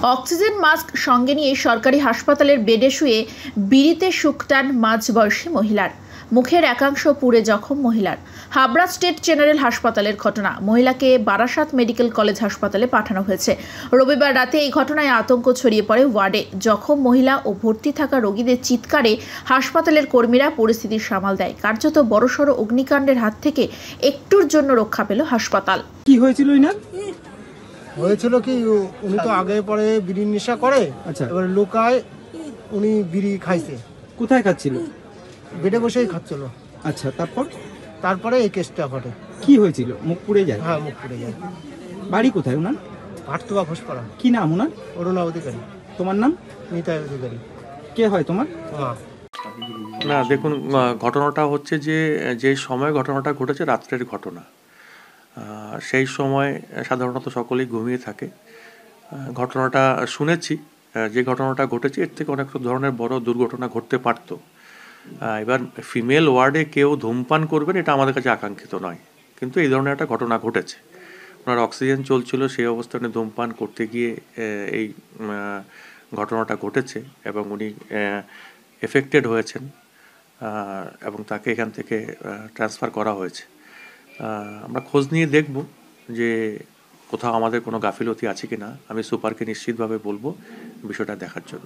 Oxygen mask সঙ্গে নিয়ে সরকারি হাসপাতালের বেডে শুয়ে বিড়িতে শুকটান মাঝবয়সী মহিলার। মুখের একাংশ পুড়ে জখম মহিলার। হাবড়া স্টেট জেনারেল হাসপাতালের ঘটনা। মহিলাকে বারাসাত মেডিকেল কলেজ হাসপাতালে পাঠানো হয়েছে। রবিবার রাতে এই ঘটনায় আতঙ্ক ছড়িয়ে পড়ে ওয়ার্ডে। জখম মহিলা ও ভর্তি থাকা রোগীদের চিৎকারে হাসপাতালের কর্মীরা পরিস্থিতি সামাল দেয়। কার্যত বড়সড় অগ্নিকাণ্ডের হাত থেকে একটুর জন্য রক্ষা পেল হাসপাতাল। কি হয়েছিল ইনার? হয়েছিল কি, উনি তো আগে পরে বিড়ির নেশা করে। আচ্ছা। এবার লোকায় উনি বিড়ি খাইছে, কোথায় খাচ্ছিল? বেডে বসেই খাচ্ছিল। আচ্ছা, তারপরে এই কেসটা ঘটে। কি হয়েছিল? মুখ পুড়ে যায়? হ্যাঁ, মুখ পুড়ে যায়। বাড়ি কোথায় ওনার? ভাটতুয়া ঘোষপাড়া। কি নাম ওনার? অরুণা অধিকারী। তোমার নাম? নিতাই অধিকারী। কে হয় তোমার? হ্যাঁ। না, দেখুন, ঘটনাটা হচ্ছে যে সময় ঘটনাটা ঘটেছে রাত্রের ঘটনা। সেই সময় সাধারণত সকলেই ঘুমিয়ে থাকে। ঘটনাটা শুনেছি, যে ঘটনাটা ঘটেছে এর থেকে অনেক ধরনের বড় দুর্ঘটনা ঘটতে পারত। এবার ফিমেল ওয়ার্ডে কেউ ধূমপান করবেন এটা আমাদের কাছে আকাঙ্ক্ষিত নয়, কিন্তু এই ধরনের একটা ঘটনা ঘটেছে। ওনার অক্সিজেন চলছিল, সেই অবস্থানে ধূমপান করতে গিয়ে এই ঘটনাটা ঘটেছে এবং উনি এফেক্টেড হয়েছেন এবং তাকে এখান থেকে ট্রান্সফার করা হয়েছে। আমরা খোঁজ নিয়ে দেখব যে কোথাও আমাদের কোনো গাফিলতি আছে কি না। আমি সুপারকে নিশ্চিতভাবে বলবো বিষয়টা দেখার জন্য।